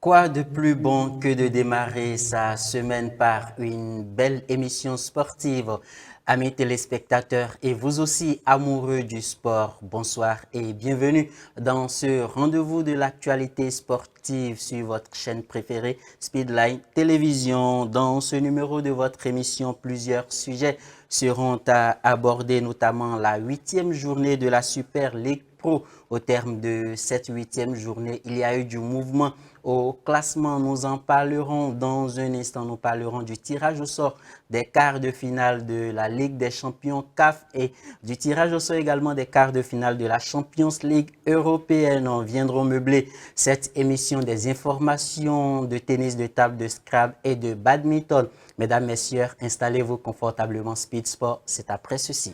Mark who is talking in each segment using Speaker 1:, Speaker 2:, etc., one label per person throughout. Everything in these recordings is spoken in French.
Speaker 1: Quoi de plus bon que de démarrer sa semaine par une belle émission sportive? Amis téléspectateurs et vous aussi amoureux du sport, bonsoir et bienvenue dans ce rendez-vous de l'actualité sportive sur votre chaîne préférée Speedline Télévision. Dans ce numéro de votre émission, plusieurs sujets seront à aborder, notamment la 8e journée de la Super League Pro. Au terme de cette 8e journée, il y a eu du mouvement au classement. Nous en parlerons dans un instant. Nous parlerons du tirage au sort des quarts de finale de la Ligue des champions CAF et du tirage au sort également des quarts de finale de la Champions League européenne. On viendra meubler cette émission des informations de tennis de table, de Scrabble et de badminton. Mesdames, Messieurs, installez-vous confortablement. Speed Sport, c'est après ceci.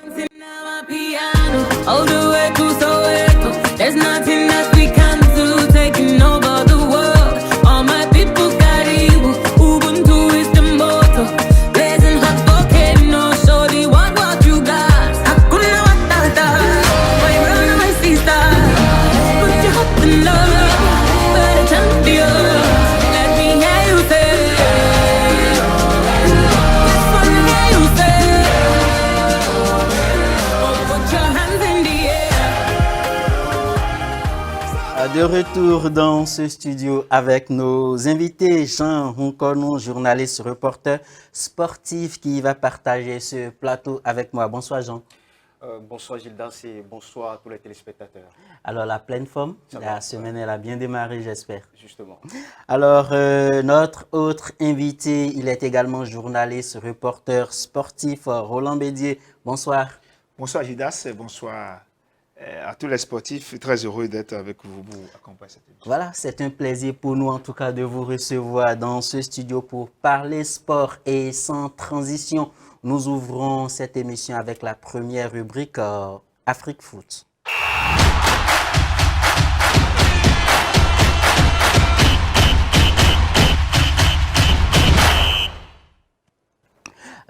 Speaker 1: De retour dans ce studio avec nos invités, Jean Ronconon, journaliste, reporter sportif qui va partager ce plateau avec moi. Bonsoir Jean.
Speaker 2: Bonsoir Gildas et bonsoir à tous les téléspectateurs.
Speaker 1: Alors la pleine forme, la semaine elle a bien démarré j'espère.
Speaker 2: Justement.
Speaker 1: Alors notre autre invité, il est également journaliste, reporter sportif, Roland Bédier. Bonsoir.
Speaker 3: Bonsoir Gildas, bonsoir à tous les sportifs, très heureux d'être avec vous pour accompagner cette émission.
Speaker 1: Voilà, c'est un plaisir pour nous en tout cas de vous recevoir dans ce studio pour parler sport et sans transition. Nous ouvrons cette émission avec la première rubrique Afrique Foot.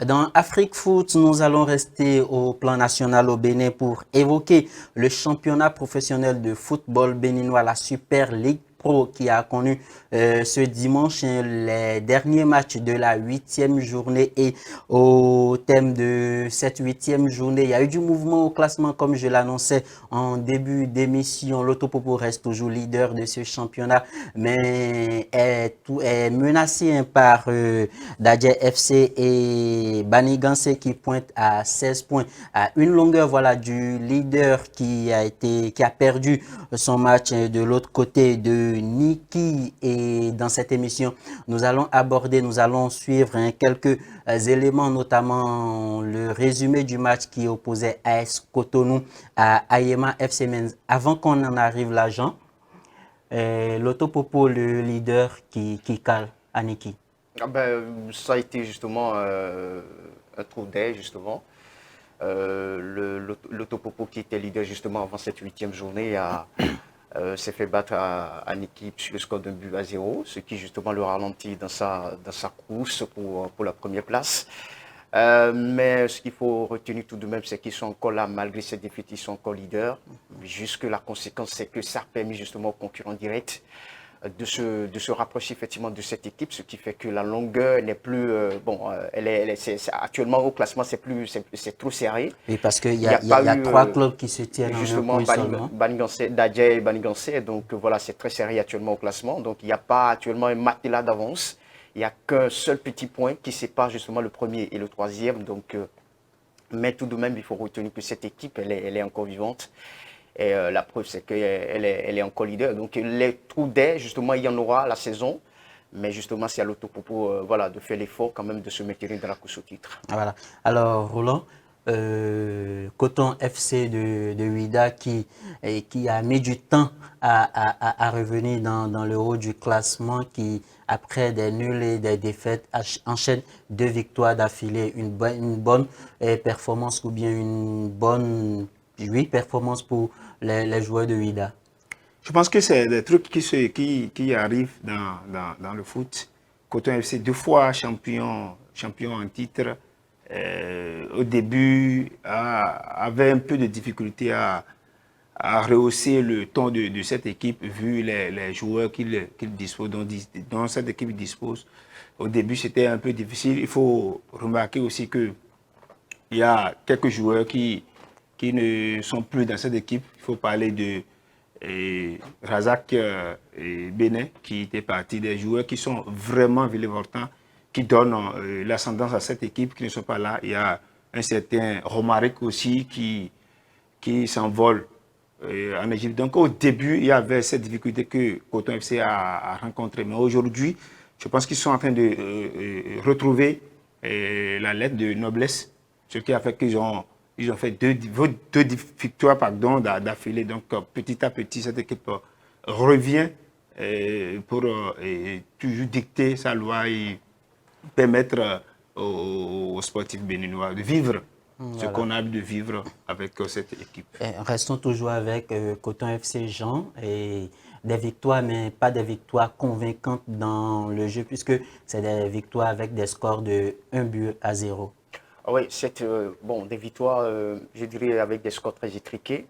Speaker 1: Dans Afrique Foot, nous allons rester au plan national au Bénin pour évoquer le championnat professionnel de football béninois, la Super League Pro, qui a connu ce dimanche les derniers matchs de la 8e journée. Et au thème de cette 8e journée, il y a eu du mouvement au classement comme je l'annonçais en début d'émission. L'Autopopo reste toujours leader de ce championnat, mais est menacé par Dadje FC et Banigansé qui pointent à 16 points, à une longueur voilà, du leader qui a perdu son match de l'autre côté de Niki. Et dans cette émission, nous allons suivre quelques éléments, notamment le résumé du match qui opposait AS Cotonou à Ayema FC Menz. Avant qu'on en arrive là, Jean, l'Autopopo, le leader qui cale à Niki.
Speaker 2: Ça a été justement un trou d'air, justement. L'Autopopo qui était leader justement avant cette 8e journée s'est fait battre à Niki sur le score d'un but à 0, ce qui justement le ralentit dans sa course pour la première place. Mais ce qu'il faut retenir tout de même, c'est qu'ils sont encore là, malgré ces défaites, ils sont encore leaders. Jusque la conséquence, c'est que ça a permis justement aux concurrents directs de se rapprocher effectivement de cette équipe, ce qui fait que la longueur n'est plus actuellement au classement c'est trop serré.
Speaker 1: Oui, parce qu'il y a trois clubs qui se tiennent
Speaker 2: justement,
Speaker 1: en un point seulement.
Speaker 2: Dadje et Banigansé, donc voilà, c'est très serré actuellement au classement, donc il n'y a pas actuellement un matelas d'avance, il n'y a qu'un seul petit point qui sépare justement le premier et le troisième, donc mais tout de même il faut retenir que cette équipe elle est encore vivante. Et la preuve, c'est qu'elle est encore leader. Donc, les trous d'air, justement, il y en aura la saison. Mais justement, c'est à l'Autopopo de faire l'effort quand même de se maintenir dans la course au titre.
Speaker 1: Voilà. Alors, Roland, Coton FC de Ouida qui a mis du temps à revenir dans le haut du classement, qui, après des nuls et des défaites, enchaîne 2 victoires d'affilée. Une bonne performance ou bien une bonne performance pour les joueurs de Ouida.
Speaker 3: Je pense que c'est des trucs qui arrivent dans le foot. Coton FC, 2 fois champion en titre, au début avait un peu de difficulté à à rehausser le ton de cette équipe vu les joueurs qu'il dispose, dont cette équipe dispose. Au début, c'était un peu difficile. Il faut remarquer aussi qu'il y a quelques joueurs qui ne sont plus dans cette équipe. Il faut parler de Razak et Benin, qui étaient partis, des joueurs qui sont vraiment vilévortants, qui donnent l'ascendance à cette équipe, qui ne sont pas là. Il y a un certain Romaric aussi qui s'envole en Égypte. Donc au début, il y avait cette difficulté que Coton FC a rencontrée. Mais aujourd'hui, je pense qu'ils sont en train de retrouver la lettre de noblesse, ce qui a fait qu'ils ont fait deux victoires d'affilée. Donc petit à petit, cette équipe revient pour toujours dicter sa loi et permettre aux sportifs béninois de vivre ce qu'on a de vivre avec cette équipe.
Speaker 1: Restons toujours avec Coton FC Jean et des victoires, mais pas des victoires convaincantes dans le jeu, puisque c'est des victoires avec des scores de 1-0.
Speaker 2: Ah oui, bon, des victoires, je dirais, avec des scores très étriqués.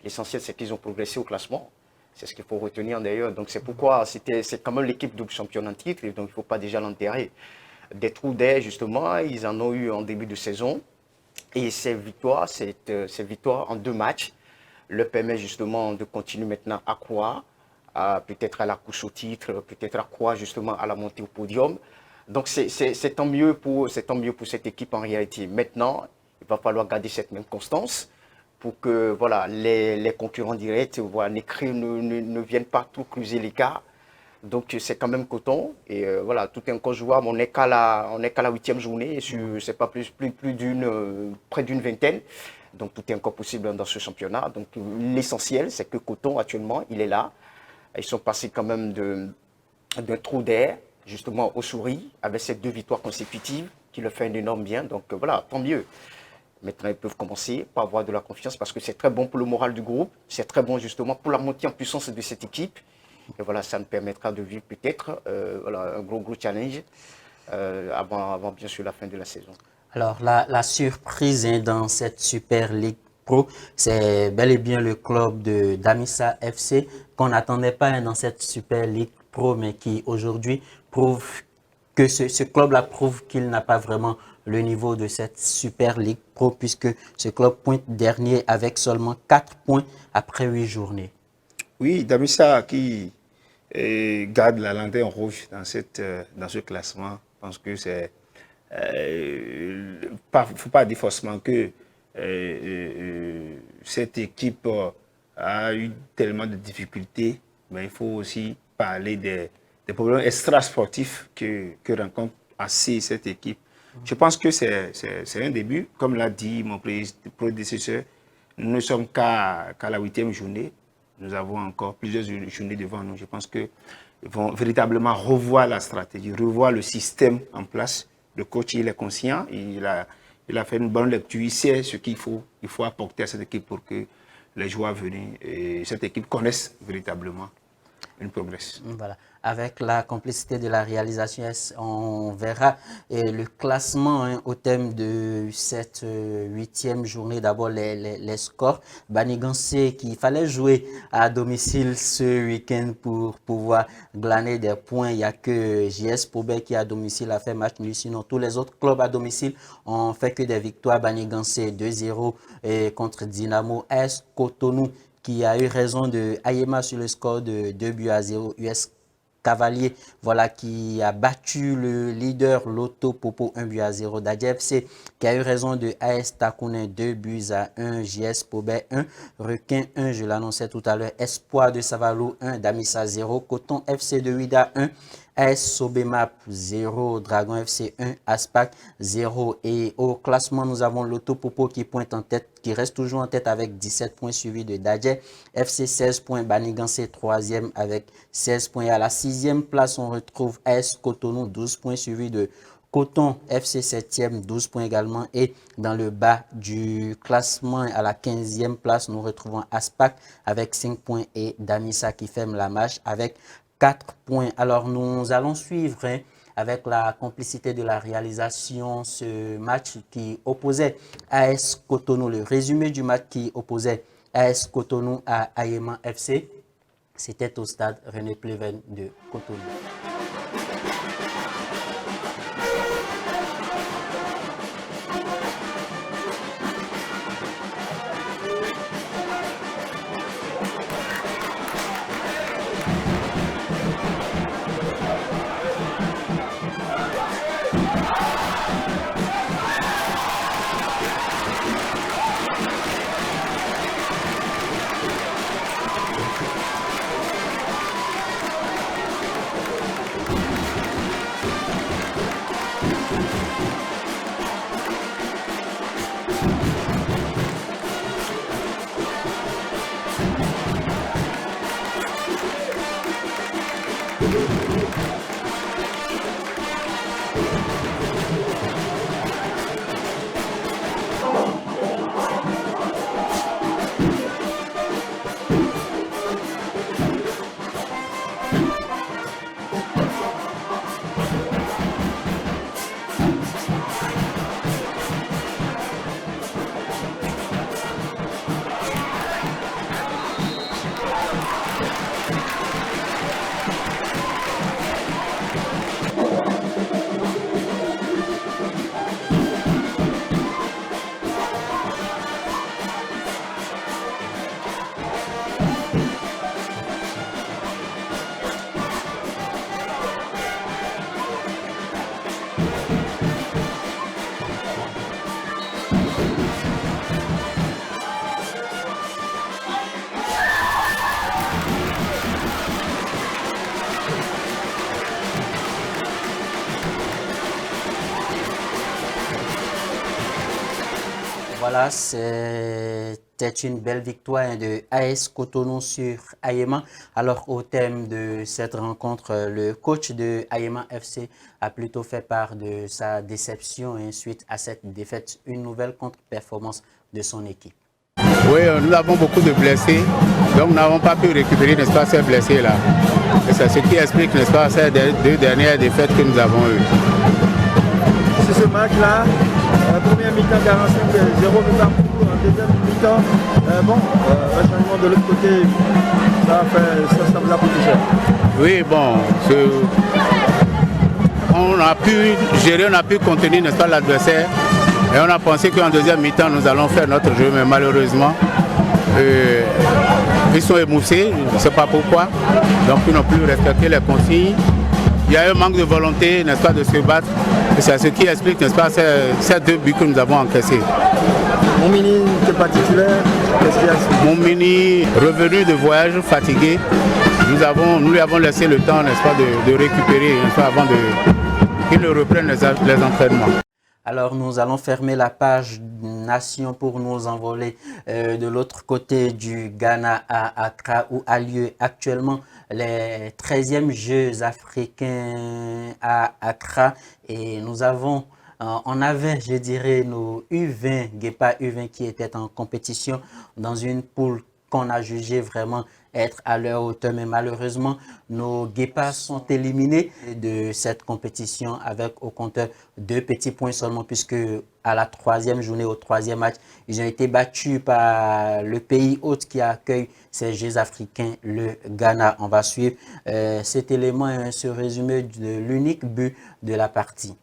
Speaker 2: L'essentiel, c'est qu'ils ont progressé au classement. C'est ce qu'il faut retenir d'ailleurs. Donc c'est pourquoi c'est quand même l'équipe double championne en titre, donc il ne faut pas déjà l'enterrer. Des trous d'air, justement, ils en ont eu en début de saison. Et ces victoires en 2 matchs, leur permettent justement de continuer maintenant à croire, peut-être à la course au titre, peut-être à croire justement à la montée au podium. Donc c'est tant mieux pour cette équipe en réalité. Maintenant, il va falloir garder cette même constance pour que voilà, les concurrents directs voilà, ne viennent pas tout creuser l'écart. Donc c'est quand même Coton et voilà, tout est encore jouable. On n'est qu'à la 8e journée, c'est pas près d'une vingtaine. Donc tout est encore possible dans ce championnat. Donc l'essentiel, c'est que Coton actuellement, il est là. Ils sont passés quand même d'un trou d'air justement aux souris avec ces 2 victoires consécutives qui leur fait un énorme bien. Donc voilà, tant mieux. Maintenant, ils peuvent commencer par avoir de la confiance parce que c'est très bon pour le moral du groupe. C'est très bon justement pour la montée en puissance de cette équipe. Et voilà, ça nous permettra de vivre peut-être voilà, un gros challenge avant bien sûr la fin de la saison.
Speaker 1: Alors, la surprise dans cette Super League Pro, c'est bel et bien le club de Damissa FC qu'on n'attendait pas dans cette Super League Pro, mais qui aujourd'hui prouve que ce club-là prouve qu'il n'a pas vraiment le niveau de cette Super League Pro, puisque ce club pointe dernier avec seulement 4 points après 8 journées.
Speaker 3: Oui, Damissa qui garde la lanterne rouge dans ce classement. Je pense que c'est faut pas dire forcément que cette équipe a eu tellement de difficultés, mais il faut aussi parler des problèmes extra-sportifs que rencontre assez cette équipe. Je pense que c'est un début. Comme l'a dit mon prédécesseur, nous ne sommes qu'à la 8e journée. Nous avons encore plusieurs journées devant nous. Je pense qu'ils vont véritablement revoir la stratégie, revoir le système en place. Le coach, il est conscient, il a fait une bonne lecture, il sait ce qu'il faut apporter à cette équipe pour que les joueurs venus et cette équipe connaissent véritablement une progression.
Speaker 1: Voilà. Avec la complicité de la réalisation, on verra le classement au thème de cette 8e journée. D'abord, les scores. Banigansé, qu'il fallait jouer à domicile ce week-end pour pouvoir glaner des points. Il n'y a que JS Pobet qui à domicile a fait match nul. Sinon, tous les autres clubs à domicile ont fait que des victoires. Banigansé 2-0 contre Dynamo. AS Cotonou qui a eu raison de Ayema sur le score de 2-0. US Cavalier, voilà, qui a battu le leader Lotto Popo 1-0. Dadje FC qui a eu raison de AS Takounen 2-1. JS Pobet 1. Requin 1, je l'annonçais tout à l'heure. Espoir de Savalou 1. Damissa 0. Coton FC de Ouida 1. AS Sobemap 0, Dragon FC 1, Aspac 0. Et au classement, nous avons Lotto Popo qui pointe en tête, qui reste toujours en tête avec 17 points, suivi de Dadje FC 16 points, Banigansé 3e avec 16 points. Et à la 6e place, on retrouve AS Cotonou 12 points, suivi de Coton FC 7e, 12 points également. Et dans le bas du classement, à la 15e place, nous retrouvons Aspac avec 5 points et Damissa qui ferme la marche avec 4 points. Alors, nous allons suivre avec la complicité de la réalisation ce match qui opposait AS Cotonou. Le résumé du match qui opposait AS Cotonou à Ayema FC. C'était au stade René Pleven de Cotonou. Voilà, c'était une belle victoire de AS Cotonou sur Ayema. Alors, au thème de cette rencontre, le coach de Ayema FC a plutôt fait part de sa déception et suite à cette défaite, une nouvelle contre-performance de son équipe.
Speaker 4: Oui, nous avons beaucoup de blessés, donc nous n'avons pas pu récupérer, n'est-ce pas, ces blessés-là. Et c'est ce qui explique, n'est-ce pas, ces deux dernières défaites que nous avons eues.
Speaker 5: Sur ce match-là, la première mi-temps 45, 0 but en deuxième mi-temps. Un changement de l'autre côté, ça vous a coûté cher.
Speaker 4: Oui, bon, on a pu gérer, on a pu contenir, n'est-ce pas, l'adversaire. Et on a pensé qu'en deuxième mi-temps, nous allons faire notre jeu, mais malheureusement, ils sont émoussés, je ne sais pas pourquoi. Donc ils n'ont plus respecté les consignes. Il y a un manque de volonté, n'est-ce pas, de se battre. Et c'est ce qui explique, n'est-ce pas, ces deux buts que nous avons encaissés.
Speaker 5: Moumini n'était pas titulaire, qu'est-ce qu'il y a?
Speaker 4: Moumini, revenu de voyage, fatigué, nous lui avons laissé le temps, n'est-ce pas, de récupérer, n'est-ce pas, avant qu'il ne reprenne les entraînements.
Speaker 1: Alors, nous allons fermer la page Nation pour nous envoler de l'autre côté du Ghana à Accra où a lieu actuellement les 13e Jeux africains à Accra. Et nous avons, on avait, je dirais, nos U20, Guépa U20 qui étaient en compétition dans une poule qu'on a jugé vraiment être à leur hauteur, mais malheureusement, nos Guépas sont éliminés de cette compétition avec au compteur 2 petits points seulement, puisque à la 3e journée, au 3e match, ils ont été battus par le pays hôte qui accueille ces Jeux africains, le Ghana. On va suivre cet élément et ce résumé de l'unique but de la partie.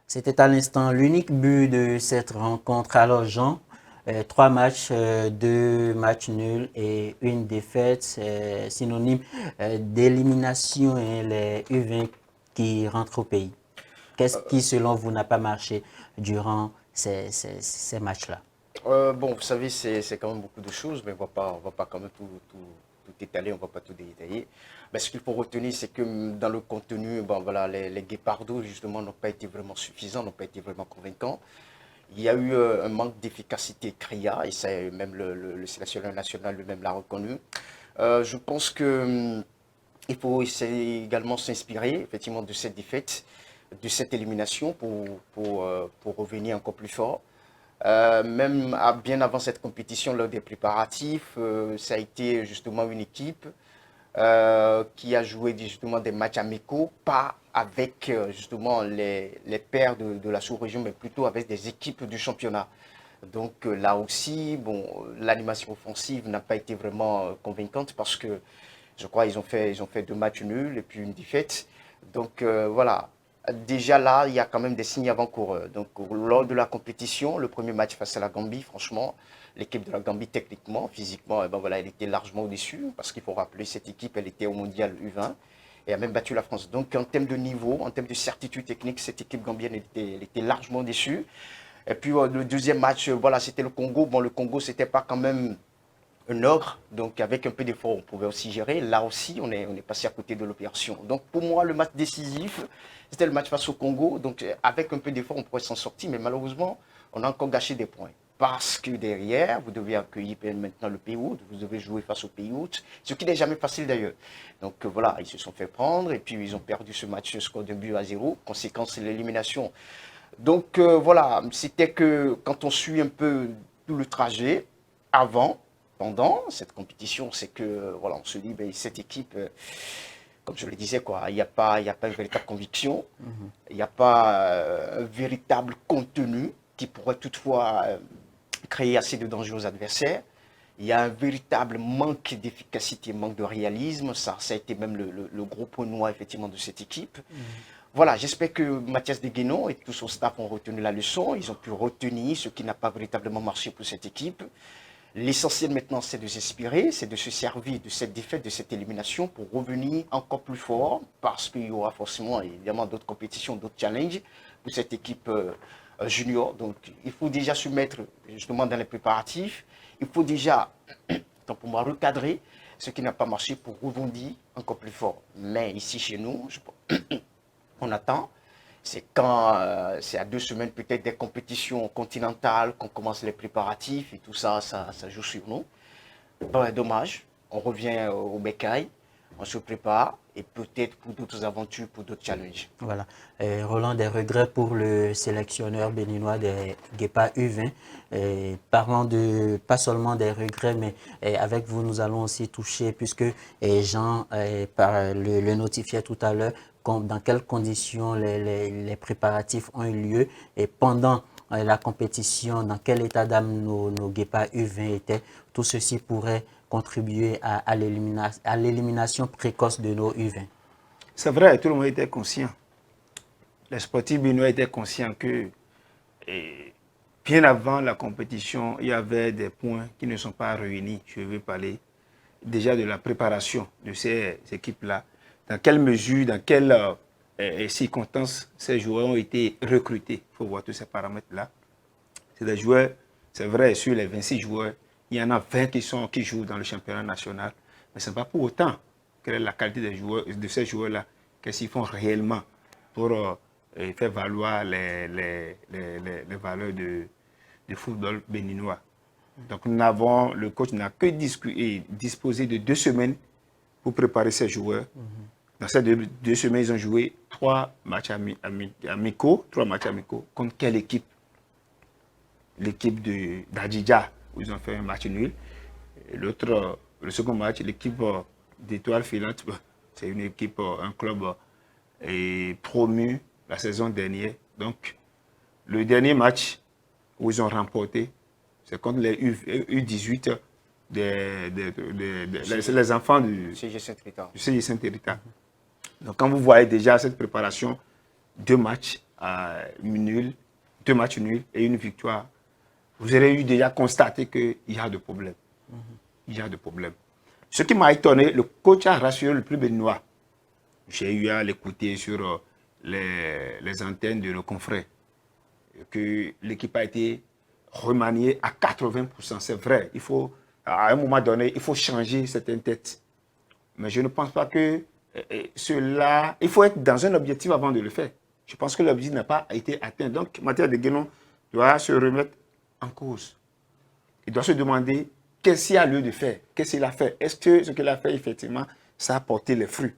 Speaker 1: C'était à l'instant l'unique but de cette rencontre. Alors Jean, 3 matchs, 2 matchs nuls et une défaite, synonyme d'élimination et les U20 qui rentrent au pays. Qu'est-ce qui, selon vous, n'a pas marché durant ces matchs-là?
Speaker 2: Bon, vous savez, c'est quand même beaucoup de choses, mais on va pas quand même tout étaler, on ne va pas tout détailler. Mais ce qu'il faut retenir, c'est que dans le contenu, bon, voilà, les Guépardos, justement, n'ont pas été vraiment suffisants, n'ont pas été vraiment convaincants. Il y a eu un manque d'efficacité CRIA, et ça, même le sélectionneur national lui-même l'a reconnu. Je pense que il faut également s'inspirer, effectivement, de cette défaite, de cette élimination pour revenir encore plus fort. Même bien avant cette compétition, lors des préparatifs, ça a été justement une équipe qui a joué justement des matchs amicaux, pas avec justement les pairs de la sous-région, mais plutôt avec des équipes du championnat. Donc là aussi, bon, l'animation offensive n'a pas été vraiment convaincante parce que je crois qu'ils ont fait 2 matchs nuls et puis une défaite. Donc voilà. Déjà là, il y a quand même des signes avant-coureurs. Donc, lors de la compétition, le premier match face à la Gambie, franchement, l'équipe de la Gambie, techniquement, physiquement, ben voilà, elle était largement au-dessus. Parce qu'il faut rappeler, cette équipe, elle était au mondial U20 et a même battu la France. Donc, en termes de niveau, en termes de certitude technique, cette équipe gambienne, elle était largement déçue. Et puis, le deuxième match, voilà, c'était le Congo. Bon, le Congo, c'était pas quand même un ogre, donc avec un peu d'effort, on pouvait aussi gérer. Là aussi, on est passé à côté de l'opération. Donc pour moi, le match décisif, c'était le match face au Congo. Donc avec un peu d'effort, on pourrait s'en sortir, mais malheureusement, on a encore gâché des points. Parce que derrière, vous devez accueillir maintenant le pays hôte, vous devez jouer face au pays hôte, ce qui n'est jamais facile d'ailleurs. Donc voilà, ils se sont fait prendre et puis ils ont perdu ce match, score de 2-0. Conséquence, c'est l'élimination. Donc voilà, c'était que quand on suit un peu tout le trajet, avant, pendant cette compétition, c'est que voilà, on se dit, ben, cette équipe, comme je le disais, quoi, il n'y a pas une véritable conviction, il n'y a pas un véritable contenu qui pourrait toutefois créer assez de danger aux adversaires. Il y a un véritable manque d'efficacité, manque de réalisme. Ça a été même le gros point noir effectivement de cette équipe. Voilà, j'espère que Mathias Deguenon et tout son staff ont retenu la leçon. Ils ont pu retenir ce qui n'a pas véritablement marché pour cette équipe. L'essentiel maintenant, c'est de s'inspirer, c'est de se servir de cette défaite, de cette élimination pour revenir encore plus fort parce qu'il y aura forcément évidemment d'autres compétitions, d'autres challenges pour cette équipe junior. Donc, il faut déjà se mettre justement dans les préparatifs. Il faut déjà, donc pour moi, recadrer ce qui n'a pas marché pour rebondir encore plus fort. Mais ici, chez nous, on attend. C'est quand, c'est à 2 semaines peut-être des compétitions continentales qu'on commence les préparatifs et tout ça, ça joue sur nous. Bon, dommage, on revient au bécail, on se prépare et peut-être pour d'autres aventures, pour d'autres challenges.
Speaker 1: Voilà. Roland, des regrets pour le sélectionneur béninois des Guépards U20. Parlant de, pas seulement des regrets, mais avec vous, nous allons aussi toucher, puisque Jean le notifiait tout à l'heure, dans quelles conditions les préparatifs ont eu lieu et pendant la compétition, dans quel état d'âme nos Guépards U20 étaient. Tout ceci pourrait contribuer à l'élimination précoce de nos U20.
Speaker 3: C'est vrai, tout le monde était conscient. Les sportifs béninois étaient conscients que bien avant la compétition, il y avait des points qui ne sont pas réunis. Je vais parler déjà de la préparation de ces équipes-là. Dans quelle mesure, dans quelles circonstances ces joueurs ont été recrutés. Il faut voir tous ces paramètres-là. C'est des joueurs, c'est vrai, sur les 26 joueurs, il y en a 20 qui jouent dans le championnat national. Mais ce n'est pas pour autant quelle est la qualité des joueurs, de ces joueurs-là, qu'est-ce qu'ils font réellement pour faire valoir les valeurs du football béninois. Donc le coach n'a que disposé de 2 semaines pour préparer ces joueurs. Dans ces 2 semaines, ils ont joué 3 matchs amicaux. Contre quelle équipe? L'équipe d'Adidja, où ils ont fait un match nul. Le second match, l'équipe d'Étoile Filante, c'est une équipe, un club promu la saison dernière. Donc, le dernier match où ils ont remporté, c'est contre les U18, les enfants du
Speaker 2: CG Saint-Rita.
Speaker 3: Donc, quand vous voyez déjà cette préparation, 2 matchs nuls, 2 matchs nuls et une victoire, vous aurez eu déjà constaté qu'il y a des problèmes. Il y a des problèmes. Ce qui m'a étonné, le coach a rassuré le plus béninois. J'ai eu à l'écouter sur les antennes de nos confrères, que l'équipe a été remaniée à 80%. C'est vrai, à un moment donné, il faut changer certaines têtes. Mais je ne pense pas que cela... Il faut être dans un objectif avant de le faire. Je pense que l'objectif n'a pas été atteint. Donc, Mathias de Guénon doit se remettre en cause. Il doit se demander qu'est-ce qu'il y a lieu de faire, qu'est-ce qu'il a fait. Est-ce que ce qu'il a fait, effectivement, ça a porté les fruits?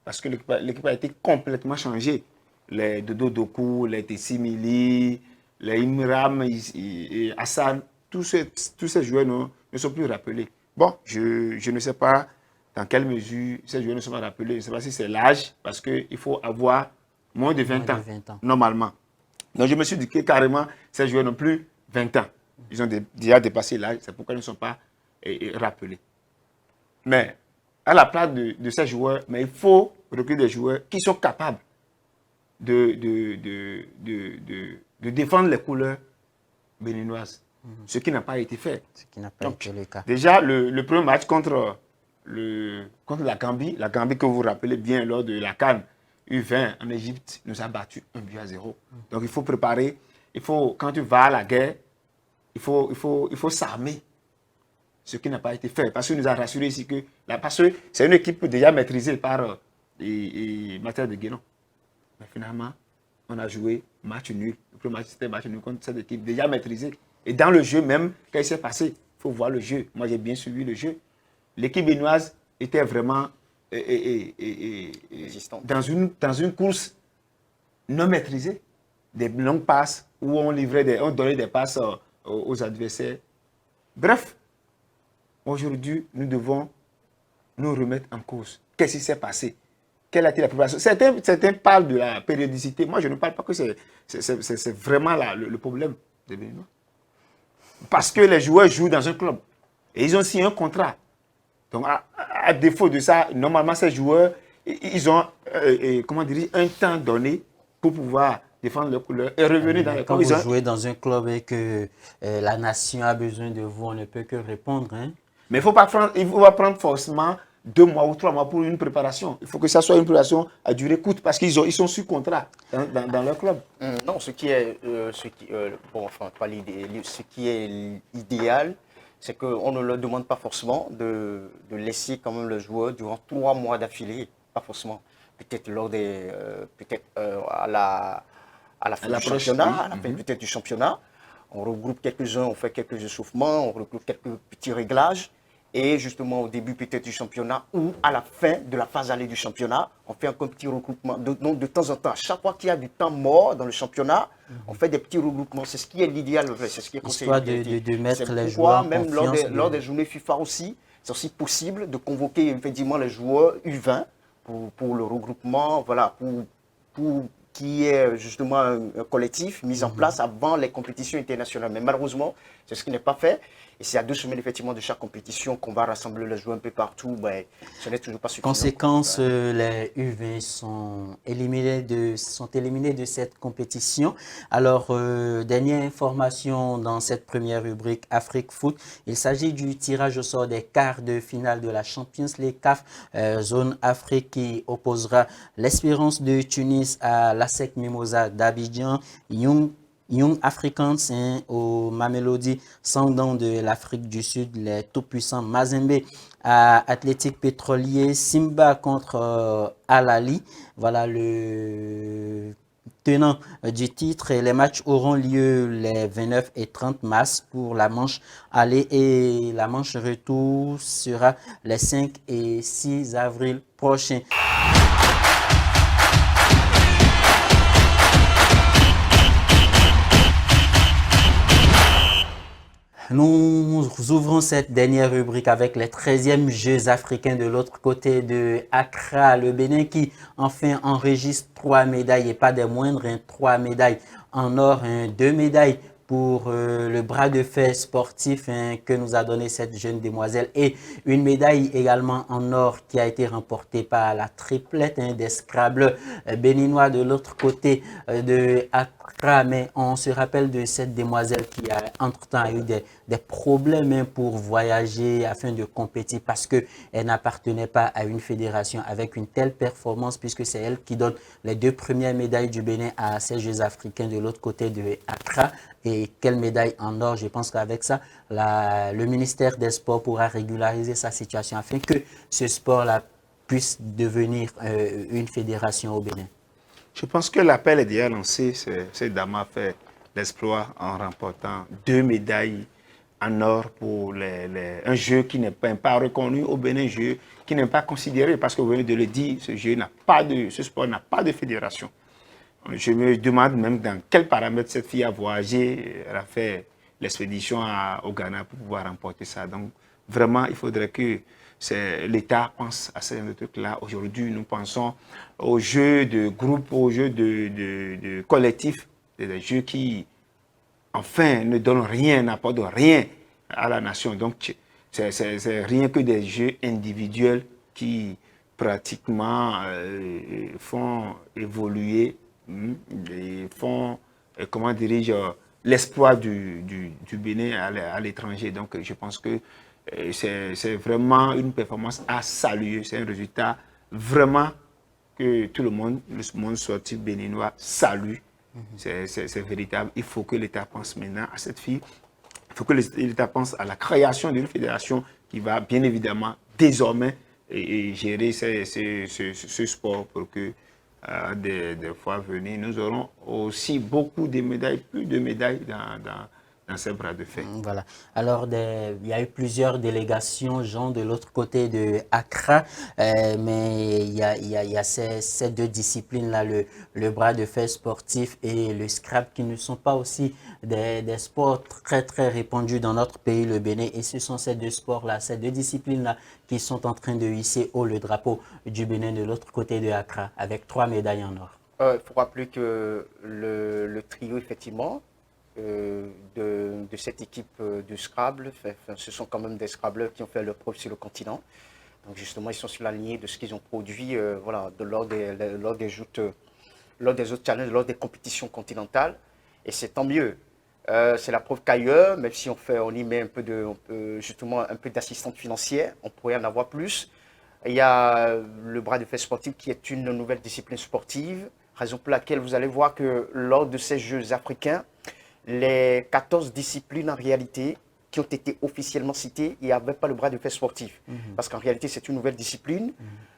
Speaker 3: Parce que l'équipe a été complètement changée. Les Dodo Doku, les Tessimili, les Imram, Hassan, tous ces joueurs ne sont plus rappelés. Bon, je ne sais pas dans quelle mesure ces joueurs ne sont pas rappelés. Je ne sais pas si c'est l'âge, parce qu'il faut avoir moins de 20 ans, normalement. Donc je me suis dit que carrément, ces joueurs n'ont plus 20 ans. Ils ont déjà dépassé l'âge, c'est pourquoi ils ne sont pas rappelés. Mais à la place de ces joueurs, mais il faut recruter des joueurs qui sont capables de défendre les couleurs béninoises. Ce qui n'a pas été fait.
Speaker 1: Ce qui n'a pas été le cas.
Speaker 3: Déjà, le premier match contre la Gambie que vous vous rappelez bien lors de la CAN U20 en Égypte, nous a battu 1-0. Donc il faut préparer, quand tu vas à la guerre, il faut s'armer. Ce qui n'a pas été fait. Parce qu'il nous a rassuré ici que c'est une équipe déjà maîtrisée par Mathias de Guénon. Mais finalement, on a joué match nul. Le premier match, c'était match nul contre cette équipe déjà maîtrisée. Et dans le jeu même, quand il s'est passé, il faut voir le jeu. Moi, j'ai bien suivi le jeu. L'équipe béninoise était vraiment dans une course non maîtrisée. Des longues passes où on donnait des passes aux adversaires. Bref, aujourd'hui, nous devons nous remettre en cause. Qu'est-ce qui s'est passé? Quelle a été la préparation? Certains parlent de la périodicité. Moi, je ne parle pas que c'est vraiment le problème des Béninois. Parce que les joueurs jouent dans un club. Et ils ont signé un contrat. Donc, à défaut de ça, normalement, ces joueurs, ils ont un temps donné pour pouvoir défendre leur couleur et revenir dans le club.
Speaker 1: Quand vous jouez dans un club et que la nation a besoin de vous, on ne peut que répondre. Hein?
Speaker 3: Mais il ne faut pas prendre forcément 2 mois ou 3 mois pour une préparation. Il faut que ça soit une préparation à durée courte parce qu'ils sont sous contrat dans leur club.
Speaker 2: Non, ce qui est idéal, c'est qu'on ne leur demande pas forcément de laisser quand même le joueur durant 3 mois d'affilée. Pas forcément. Peut-être à la fin du championnat, à la fin peut-être du championnat. On regroupe quelques-uns, on fait quelques échauffements, on regroupe quelques petits réglages. Et justement, au début peut-être du championnat ou à la fin de la phase allée du championnat, on fait un petit regroupement. De temps en temps, chaque fois qu'il y a du temps mort dans le championnat, on fait des petits regroupements. C'est ce qui est l'idéal, c'est ce qui est conseillé.
Speaker 1: Histoire de mettre les joueurs en
Speaker 2: même
Speaker 1: confiance.
Speaker 2: lors des journées FIFA aussi, c'est aussi possible de convoquer effectivement les joueurs U20 pour le regroupement, voilà, pour qu'il y ait justement un collectif mis en place avant les compétitions internationales. Mais malheureusement, c'est ce qui n'est pas fait. Et c'est à 2 semaines effectivement de chaque compétition qu'on va rassembler les joueurs un peu partout. Ben, ce n'est toujours pas suffisant.
Speaker 1: Conséquence, les U20 sont éliminés de cette compétition. Alors, dernière information dans cette première rubrique Afrique Foot. Il s'agit du tirage au sort des quarts de finale de la Champions League CAF Zone Afrique qui opposera l'Espérance de Tunis à l'ASEC Mimosa d'Abidjan, Young Africans au Mamelodi Sundowns de l'Afrique du Sud, les tout-puissants Mazembe à Athletic Pétrolier, Simba contre Al-Ali. Voilà le tenant du titre et les matchs auront lieu les 29 et 30 mars pour la manche aller et la manche retour sera les 5 et 6 avril prochains. Nous ouvrons cette dernière rubrique avec les 13e Jeux africains de l'autre côté de Accra, le Bénin qui enfin enregistre 3 médailles et pas des moindres, 3 médailles en or, 2 médailles pour le bras de fer sportif que nous a donné cette jeune demoiselle et une médaille également en or qui a été remportée par la triplette des Scrabble béninois de l'autre côté de Accra. Mais on se rappelle de cette demoiselle qui a entre-temps eu des problèmes pour voyager afin de compétir parce qu'elle n'appartenait pas à une fédération avec une telle performance puisque c'est elle qui donne les 2 premières médailles du Bénin à ces Jeux africains de l'autre côté de Accra. Et quelle médaille en or. Je pense qu'avec ça, le ministère des Sports pourra régulariser sa situation afin que ce sport-là puisse devenir une fédération au Bénin.
Speaker 3: Je pense que l'appel est déjà lancé. Cette dame a fait l'exploit en remportant 2 médailles en or pour un jeu qui n'est pas reconnu au Bénin, un jeu qui n'est pas considéré parce que vous venez de le dire, ce sport n'a pas de fédération. Je me demande même dans quels paramètres cette fille a voyagé. Elle a fait l'expédition au Ghana pour pouvoir remporter ça. Donc, vraiment, il faudrait que l'État pense à ces trucs-là. Aujourd'hui, nous pensons aux jeux de groupe, aux jeux de collectif, des jeux qui, enfin, ne donnent rien, n'apportent rien à la nation. Donc, c'est rien que des jeux individuels qui, pratiquement, font évoluer et font, comment dirais-je, l'espoir du Bénin à l'étranger. Donc, je pense que c'est vraiment une performance à saluer. C'est un résultat vraiment que tout le monde sportif béninois salue. C'est véritable. Il faut que l'État pense maintenant à cette fille. Il faut que l'État pense à la création d'une fédération qui va bien évidemment désormais gérer ce sport pour que des fois venir, nous aurons aussi beaucoup de médailles, plus de médailles dans ces bras de fer.
Speaker 1: Voilà. Alors, il y a eu plusieurs délégations, Jean, de l'autre côté de Accra, mais il y a ces 2 disciplines-là, le bras de fer sportif et le scrap, qui ne sont pas aussi des sports très, très répandus dans notre pays, le Bénin. Et ce sont ces 2 sports-là, ces 2 disciplines-là qui sont en train de hisser haut le drapeau du Bénin de l'autre côté de Accra, avec 3 médailles en or.
Speaker 2: Il faut rappeler que le trio, effectivement, de cette équipe de Scrabble, ce sont quand même des Scrabbleurs qui ont fait leur preuve sur le continent. Donc justement, ils sont sur la lignée de ce qu'ils ont produit voilà, lors des autres challenges, lors des compétitions continentales. Et c'est tant mieux. C'est la preuve qu'ailleurs, même si on y met un peu d'assistance financière, on pourrait en avoir plus. Il y a le bras de fer sportif qui est une nouvelle discipline sportive, raison pour laquelle vous allez voir que lors de ces Jeux africains, les 14 disciplines en réalité qui ont été officiellement citées, il n'y avait pas le bras de fer sportif. Parce qu'en réalité, c'est une nouvelle discipline.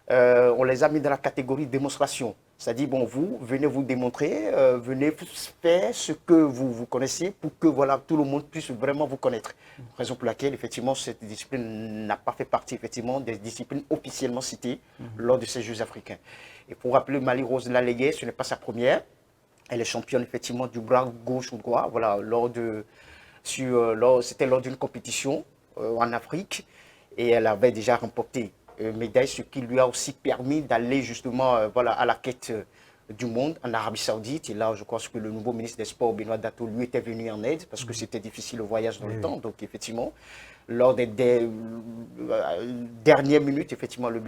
Speaker 2: On les a mis dans la catégorie démonstration. C'est-à-dire, bon, vous, venez vous démontrer, venez faire ce que vous connaissez pour que voilà, tout le monde puisse vraiment vous connaître. Raison pour laquelle, effectivement, cette discipline n'a pas fait partie, effectivement, des disciplines officiellement citées lors de ces Jeux africains. Et pour rappeler, Marie-Rose Lalégué, ce n'est pas sa première. Elle est championne, effectivement, du bras gauche ou droit, voilà, c'était lors d'une compétition en Afrique. Et elle avait déjà remporté une médaille, ce qui lui a aussi permis d'aller justement voilà, à la quête du monde en Arabie Saoudite. Et là, je crois que le nouveau ministre des Sports, Benoît Dato, lui était venu en aide parce que c'était difficile le voyage dans le temps. Donc, effectivement, lors des dernières minutes, effectivement, le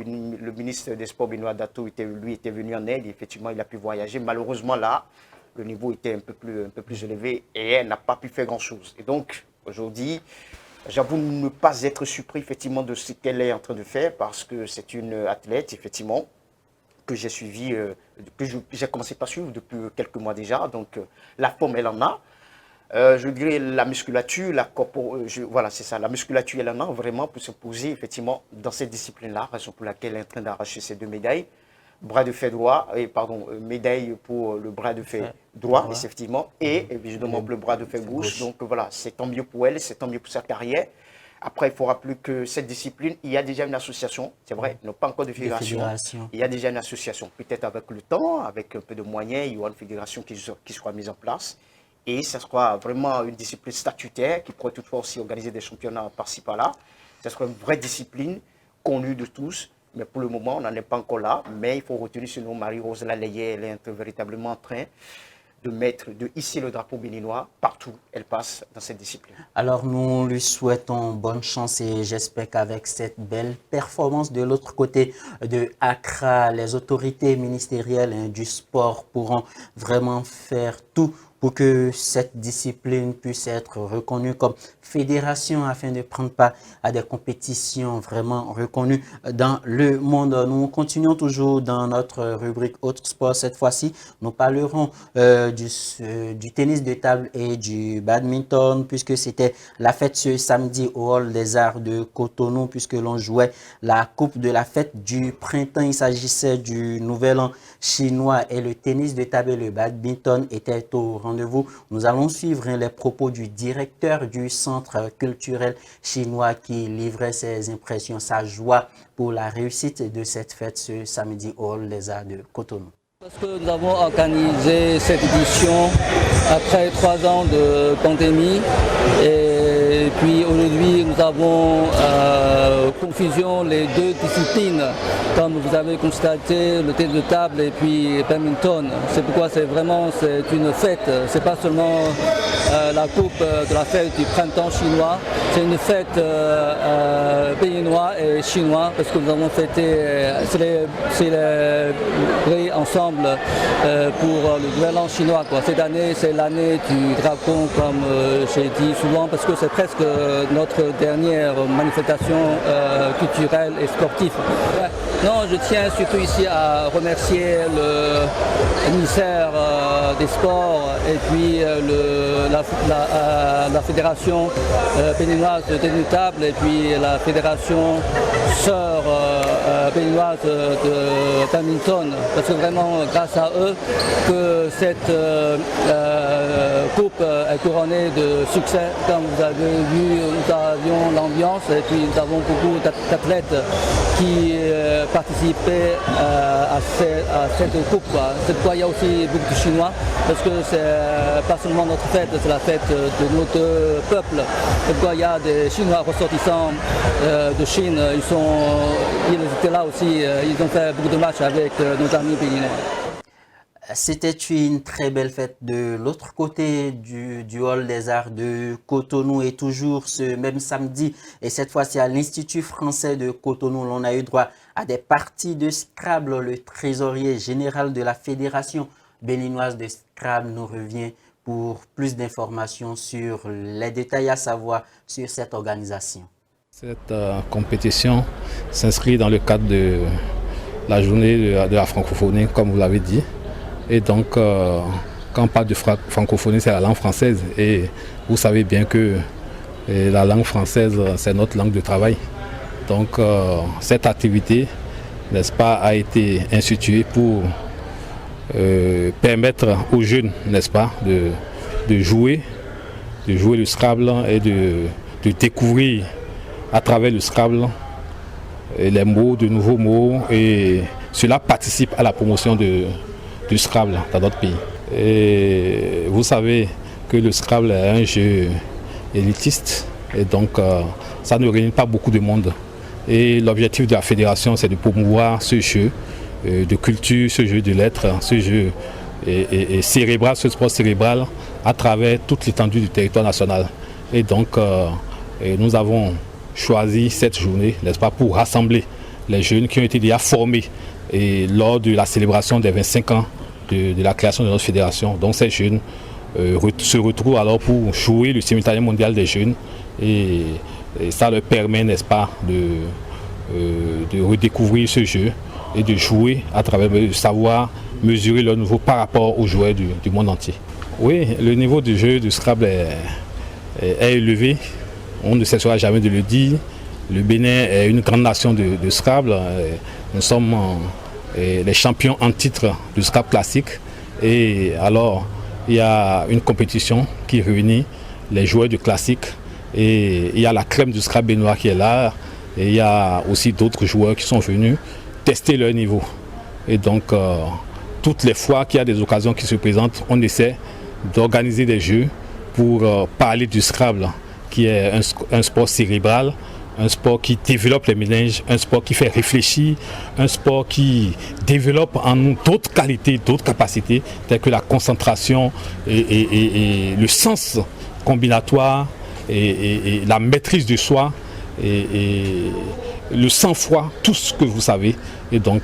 Speaker 2: ministre des Sports, Benoît Dato, était venu en aide. Et effectivement, il a pu voyager. Malheureusement, là, le niveau était un peu plus élevé et elle n'a pas pu faire grand-chose. Et donc, aujourd'hui, j'avoue ne pas être surpris, effectivement, de ce qu'elle est en train de faire parce que c'est une athlète, effectivement, que j'ai suivi, que j'ai commencé par suivre depuis quelques mois déjà. Donc, la forme, elle en a. Je dirais la musculature, voilà, c'est ça. La musculature, elle en a vraiment pour se poser, effectivement, dans cette discipline-là, raison pour laquelle elle est en train d'arracher ces 2 médailles. Bras de fer droit, médaille pour le bras de fer droit, effectivement, et évidemment pour le bras de fer gauche. Donc voilà, c'est tant mieux pour elle, c'est tant mieux pour sa carrière. Après, il faut rappeler que cette discipline, il y a déjà une association, c'est vrai, il n'y a pas encore de fédération. Il y a déjà une association. Peut-être avec le temps, avec un peu de moyens, il y aura une fédération qui sera mise en place. Et ça sera vraiment une discipline statutaire qui pourrait toutefois aussi organiser des championnats par-ci par-là. Ça sera une vraie discipline connue de tous. Mais pour le moment, on n'en est pas encore là. Mais il faut retenir ce nom, Marie-Rose Lalégué, elle est véritablement en train de hisser le drapeau béninois partout elle passe dans cette discipline.
Speaker 1: Alors nous lui souhaitons bonne chance et j'espère qu'avec cette belle performance de l'autre côté de Accra, les autorités ministérielles du sport pourront vraiment faire tout pour que cette discipline puisse être reconnue comme fédération afin de prendre part à des compétitions vraiment reconnues dans le monde. Nous continuons toujours dans notre rubrique Autres sports. Cette fois-ci, nous parlerons du tennis de table et du badminton puisque c'était la fête ce samedi au Hall des Arts de Cotonou puisque l'on jouait la coupe de la fête du printemps. Il s'agissait du nouvel an chinois et le tennis de table et le badminton étaient au rendez-vous. Nous allons suivre les propos du directeur du centre culturel chinois qui livrait ses impressions, sa joie pour la réussite de cette fête ce samedi au Hall des Arts de Cotonou.
Speaker 6: Parce que nous avons organisé cette édition après 3 ans de pandémie et puis aujourd'hui nous avons confusion les deux disciplines comme vous avez constaté, le tennis de table et puis le badminton. C'est pourquoi c'est une fête, c'est pas seulement la coupe de la fête du printemps chinois, c'est une fête béninoise et chinoise parce que nous avons célébré ensemble pour le nouvel an chinois. Cette année, c'est l'année du dragon, comme j'ai dit souvent, parce que c'est presque notre dernière manifestation culturelle et sportive. Non, je tiens surtout ici à remercier le ministère des Sports et puis la fédération béninoise de tennis de table et puis la fédération sœur béninoise de badminton, parce que vraiment grâce à eux que cette coupe est couronnée de succès. Comme vous avez vu, nous avions l'ambiance et puis nous avons beaucoup d'athlètes qui participaient à cette coupe. Cette fois, il y a aussi beaucoup de Chinois parce que c'est pas seulement notre fête, c'est la fête de notre peuple. Cette fois, il y a des Chinois ressortissants de Chine, ils étaient là aussi, ils ont fait beaucoup de matchs avec nos amis béninois.
Speaker 1: C'était une très belle fête de l'autre côté du Hall des Arts de Cotonou et toujours ce même samedi et cette fois-ci à l'Institut français de Cotonou, l'on a eu droit à des parties de Scrabble. Le trésorier général de la Fédération béninoise de Scrabble nous revient pour plus d'informations sur les détails à savoir sur cette organisation.
Speaker 7: Cette compétition s'inscrit dans le cadre de la journée de la francophonie, comme vous l'avez dit. Et donc, quand on parle de francophonie, c'est la langue française. Et vous savez bien que la langue française, c'est notre langue de travail. Donc, cette activité, n'est-ce pas, a été instituée pour permettre aux jeunes, n'est-ce pas, de jouer le Scrabble et de découvrir à travers le Scrabble les mots, de nouveaux mots. Et cela participe à la promotion du Scrabble dans notre pays. Et vous savez que le Scrabble est un jeu élitiste et donc ça ne réunit pas beaucoup de monde. Et l'objectif de la fédération, c'est de promouvoir ce jeu de culture, ce jeu de lettres, ce jeu cérébral, ce sport cérébral à travers toute l'étendue du territoire national. Et donc nous avons choisi cette journée, n'est-ce pas, pour rassembler les jeunes qui ont été déjà formés et lors de la célébration des 25 ans de la création de notre fédération. Donc ces jeunes se retrouvent alors pour jouer le simultané mondial des jeunes et ça leur permet, n'est-ce pas, de redécouvrir ce jeu et de jouer à travers, de savoir mesurer leur niveau par rapport aux joueurs du monde entier. Oui, le niveau du jeu du Scrabble est élevé, on ne cessera jamais de le dire. Le Bénin est une grande nation de Scrabble. Nous sommes les champions en titre du Scrabble classique. Et alors, il y a une compétition qui réunit les joueurs du classique. Et il y a la crème du Scrabble béninois qui est là. Et il y a aussi d'autres joueurs qui sont venus tester leur niveau. Et donc, toutes les fois qu'il y a des occasions qui se présentent, on essaie d'organiser des jeux pour parler du Scrabble, qui est un sport cérébral un sport qui développe les méninges, un sport qui fait réfléchir, un sport qui développe en nous d'autres qualités, d'autres capacités, telles que la concentration et le sens combinatoire et la maîtrise de soi et le sang-froid, tout ce que vous savez. Et donc,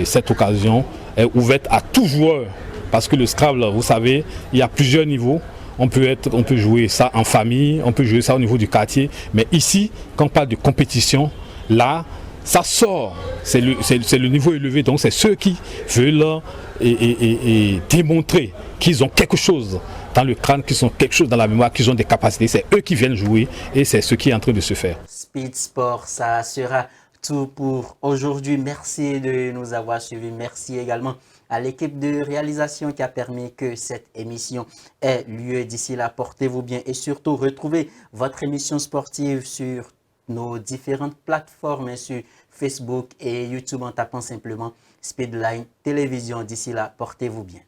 Speaker 7: cette occasion est ouverte à tout joueur, parce que le Scrabble, vous savez, il y a plusieurs niveaux. On peut jouer ça en famille, on peut jouer ça au niveau du quartier. Mais ici, quand on parle de compétition, là, ça sort. C'est le niveau élevé. Donc, c'est ceux qui veulent démontrer qu'ils ont quelque chose dans le crâne, qu'ils ont quelque chose dans la mémoire, qu'ils ont des capacités. C'est eux qui viennent jouer et c'est ce qui est en train de se faire.
Speaker 1: Speed Sport, ça sera tout pour aujourd'hui. Merci de nous avoir suivis. Merci également à l'équipe de réalisation qui a permis que cette émission ait lieu. D'ici là, portez-vous bien et surtout retrouvez votre émission sportive sur nos différentes plateformes, sur Facebook et YouTube en tapant simplement Speedline Télévision. D'ici là, portez-vous bien.